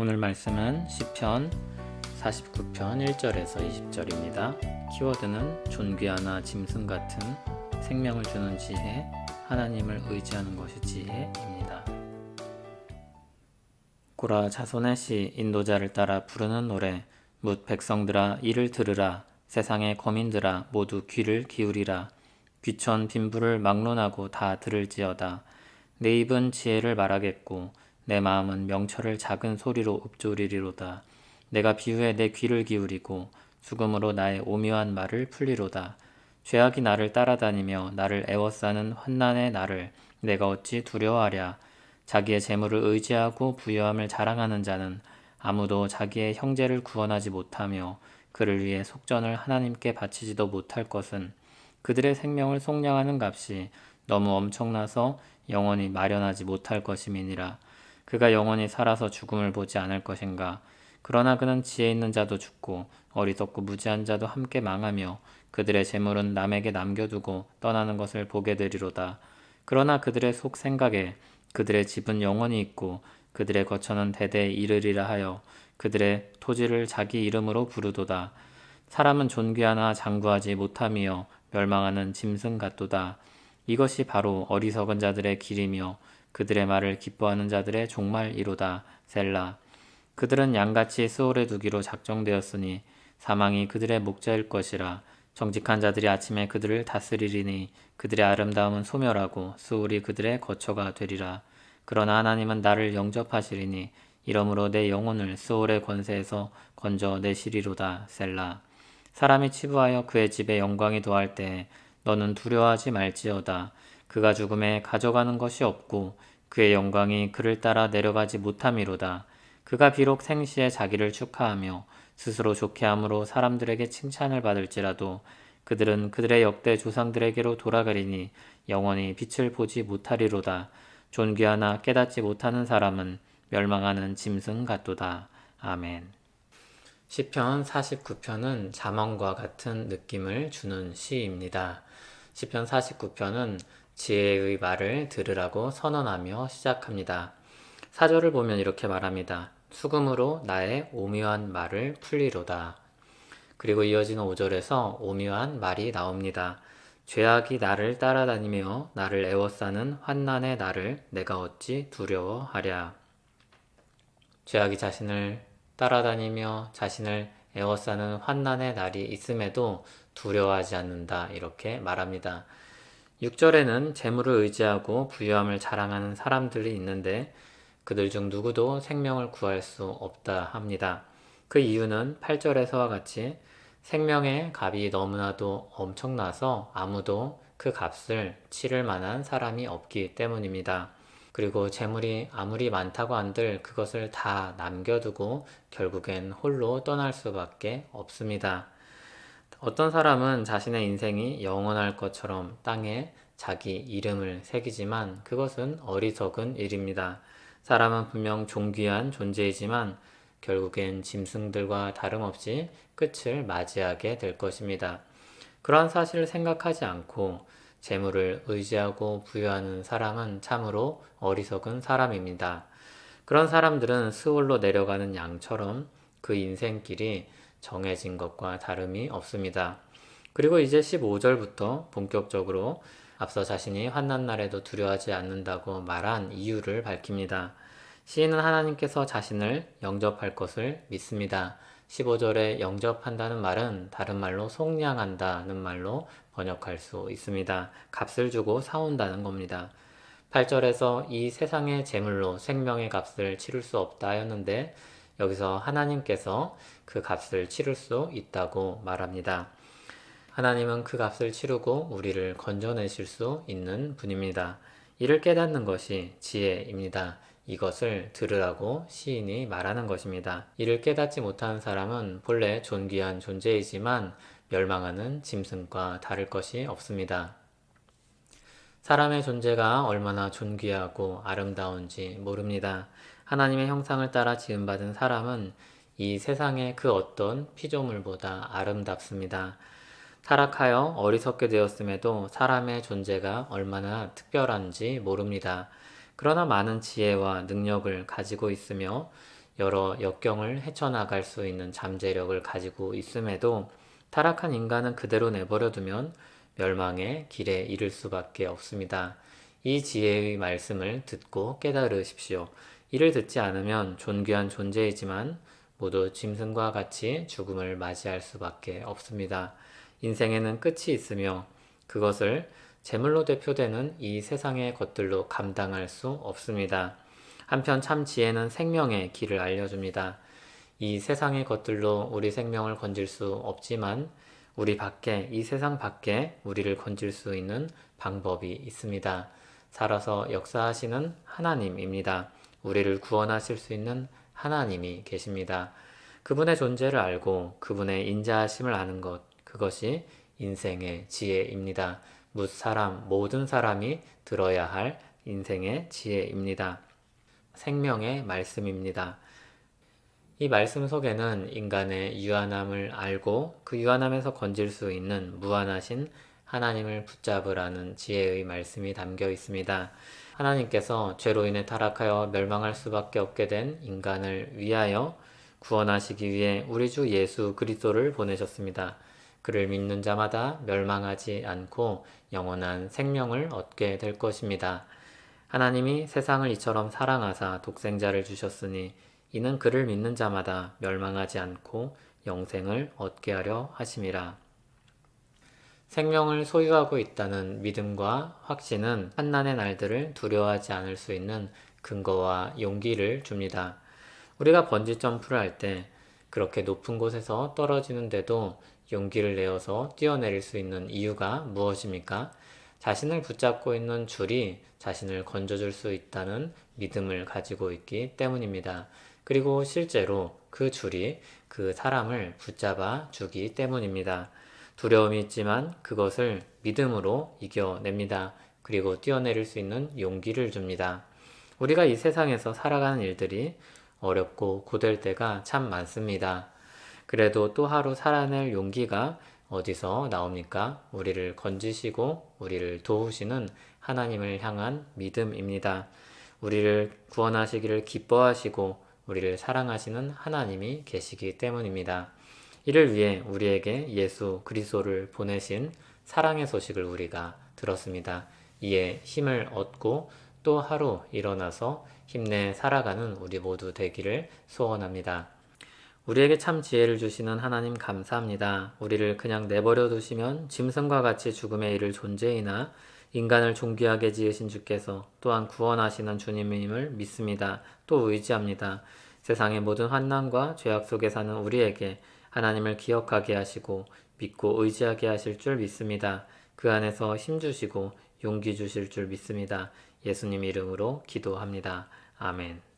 오늘 말씀은 시편 49편 1절에서 20절입니다. 키워드는 존귀하나 짐승 같은 생명을 주는 지혜, 하나님을 의지하는 것이 지혜입니다. 고라 자손의 시 인도자를 따라 부르는 노래. 뭇 백성들아 이를 들으라. 세상의 거민들아 모두 귀를 기울이라. 귀천 빈부를 막론하고 다 들을지어다. 내 입은 지혜를 말하겠고 내 마음은 명철을 작은 소리로 읊조리리로다. 내가 비유에 내 귀를 기울이고 수금으로 나의 오묘한 말을 풀리로다. 죄악이 나를 따라다니며 나를 애워싸는 환난의 나를 내가 어찌 두려워하랴. 자기의 재물을 의지하고 부유함을 자랑하는 자는 아무도 자기의 형제를 구원하지 못하며 그를 위해 속전을 하나님께 바치지도 못할 것은 그들의 생명을 속량하는 값이 너무 엄청나서 영원히 마련하지 못할 것임이니라. 그가 영원히 살아서 죽음을 보지 않을 것인가. 그러나 그는 지혜 있는 자도 죽고 어리석고 무지한 자도 함께 망하며 그들의 재물은 남에게 남겨두고 떠나는 것을 보게 되리로다. 그러나 그들의 속 생각에 그들의 집은 영원히 있고 그들의 거처는 대대에 이르리라 하여 그들의 토지를 자기 이름으로 부르도다. 사람은 존귀하나 장구하지 못하며 멸망하는 짐승 같도다. 이것이 바로 어리석은 자들의 길이며 그들의 말을 기뻐하는 자들의 종말이로다. 셀라. 그들은 양같이 스올에 두기로 작정되었으니 사망이 그들의 목자일 것이라. 정직한 자들이 아침에 그들을 다스리리니 그들의 아름다움은 소멸하고 스올이 그들의 거처가 되리라. 그러나 하나님은 나를 영접하시리니 이러므로 내 영혼을 스올의 권세에서 건져내시리로다. 셀라. 사람이 치부하여 그의 집에 영광이 더할 때에 너는 두려워하지 말지어다. 그가 죽음에 가져가는 것이 없고 그의 영광이 그를 따라 내려가지 못함이로다. 그가 비록 생시에 자기를 축하하며 스스로 좋게함으로 사람들에게 칭찬을 받을지라도 그들은 그들의 역대 조상들에게로 돌아가리니 영원히 빛을 보지 못하리로다. 존귀하나 깨닫지 못하는 사람은 멸망하는 짐승 같도다. 아멘. 시편 49편은 잠언과 같은 느낌을 주는 시입니다. 시편 49편은 지혜의 말을 들으라고 선언하며 시작합니다. 4절을 보면 이렇게 말합니다. 수금으로 나의 오묘한 말을 풀리로다. 그리고 이어지는 5절에서 오묘한 말이 나옵니다. 죄악이 나를 따라다니며 나를 애워싸는 환난의 나를 내가 어찌 두려워하랴. 죄악이 자신을 따라다니며 자신을 애워싸는 환난의 날이 있음에도 두려워하지 않는다. 이렇게 말합니다. 6절에는 재물을 의지하고 부유함을 자랑하는 사람들이 있는데 그들 중 누구도 생명을 구할 수 없다 합니다. 그 이유는 8절에서와 같이 생명의 값이 너무나도 엄청나서 아무도 그 값을 치를 만한 사람이 없기 때문입니다. 그리고 재물이 아무리 많다고 한들 그것을 다 남겨두고 결국엔 홀로 떠날 수밖에 없습니다. 어떤 사람은 자신의 인생이 영원할 것처럼 땅에 자기 이름을 새기지만 그것은 어리석은 일입니다. 사람은 분명 존귀한 존재이지만 결국엔 짐승들과 다름없이 끝을 맞이하게 될 것입니다. 그러한 사실을 생각하지 않고 재물을 의지하고 부여하는 사람은 참으로 어리석은 사람입니다. 그런 사람들은 스올로 내려가는 양처럼 그 인생길이 정해진 것과 다름이 없습니다. 그리고 이제 15절부터 본격적으로 앞서 자신이 환난날에도 두려워하지 않는다고 말한 이유를 밝힙니다. 시인은 하나님께서 자신을 영접할 것을 믿습니다. 15절에 영접한다는 말은 다른 말로 속량한다는 말로 번역할 수 있습니다. 값을 주고 사온다는 겁니다. 8절에서 이 세상의 재물로 생명의 값을 치를 수 없다 하였는데 여기서 하나님께서 그 값을 치를 수 있다고 말합니다. 하나님은 그 값을 치르고 우리를 건져내실 수 있는 분입니다. 이를 깨닫는 것이 지혜입니다. 이것을 들으라고 시인이 말하는 것입니다. 이를 깨닫지 못하는 사람은 본래 존귀한 존재이지만 멸망하는 짐승과 다를 것이 없습니다. 사람의 존재가 얼마나 존귀하고 아름다운지 모릅니다. 하나님의 형상을 따라 지음받은 사람은 이 세상의 그 어떤 피조물보다 아름답습니다. 타락하여 어리석게 되었음에도 사람의 존재가 얼마나 특별한지 모릅니다. 그러나 많은 지혜와 능력을 가지고 있으며 여러 역경을 헤쳐나갈 수 있는 잠재력을 가지고 있음에도 타락한 인간은 그대로 내버려두면 멸망의 길에 이를 수밖에 없습니다. 이 지혜의 말씀을 듣고 깨달으십시오. 이를 듣지 않으면 존귀한 존재이지만 모두 짐승과 같이 죽음을 맞이할 수밖에 없습니다. 인생에는 끝이 있으며 그것을 재물로 대표되는 이 세상의 것들로 감당할 수 없습니다. 한편 참 지혜는 생명의 길을 알려줍니다. 이 세상의 것들로 우리 생명을 건질 수 없지만 우리 밖에, 이 세상 밖에 우리를 건질 수 있는 방법이 있습니다. 살아서 역사하시는 하나님입니다. 우리를 구원하실 수 있는 하나님이 계십니다. 그분의 존재를 알고 그분의 인자하심을 아는 것, 그것이 인생의 지혜입니다. 모든 사람이 들어야 할 인생의 지혜입니다. 생명의 말씀입니다. 이 말씀 속에는 인간의 유한함을 알고 그 유한함에서 건질 수 있는 무한하신 하나님을 붙잡으라는 지혜의 말씀이 담겨 있습니다. 하나님께서 죄로 인해 타락하여 멸망할 수밖에 없게 된 인간을 위하여 구원하시기 위해 우리 주 예수 그리스도를 보내셨습니다. 그를 믿는 자마다 멸망하지 않고 영원한 생명을 얻게 될 것입니다. 하나님이 세상을 이처럼 사랑하사 독생자를 주셨으니 이는 그를 믿는 자마다 멸망하지 않고 영생을 얻게 하려 하심이라. 생명을 소유하고 있다는 믿음과 확신은 환난의 날들을 두려워하지 않을 수 있는 근거와 용기를 줍니다. 우리가 번지 점프를 할 때 그렇게 높은 곳에서 떨어지는데도 용기를 내어서 뛰어내릴 수 있는 이유가 무엇입니까? 자신을 붙잡고 있는 줄이 자신을 건져줄 수 있다는 믿음을 가지고 있기 때문입니다. 그리고 실제로 그 줄이 그 사람을 붙잡아 주기 때문입니다. 두려움이 있지만 그것을 믿음으로 이겨냅니다. 그리고 뛰어내릴 수 있는 용기를 줍니다. 우리가 이 세상에서 살아가는 일들이 어렵고 고될 때가 참 많습니다. 그래도 또 하루 살아낼 용기가 어디서 나옵니까? 우리를 건지시고 우리를 도우시는 하나님을 향한 믿음입니다. 우리를 구원하시기를 기뻐하시고 우리를 사랑하시는 하나님이 계시기 때문입니다. 이를 위해 우리에게 예수 그리스도를 보내신 사랑의 소식을 우리가 들었습니다. 이에 힘을 얻고 또 하루 일어나서 힘내 살아가는 우리 모두 되기를 소원합니다. 우리에게 참 지혜를 주시는 하나님 감사합니다. 우리를 그냥 내버려 두시면 짐승과 같이 죽음에 이를 존재이나 인간을 존귀하게 지으신 주께서 또한 구원하시는 주님임을 믿습니다. 또 의지합니다. 세상의 모든 환난과 죄악 속에 사는 우리에게 하나님을 기억하게 하시고 믿고 의지하게 하실 줄 믿습니다. 그 안에서 힘 주시고 용기 주실 줄 믿습니다. 예수님 이름으로 기도합니다. 아멘.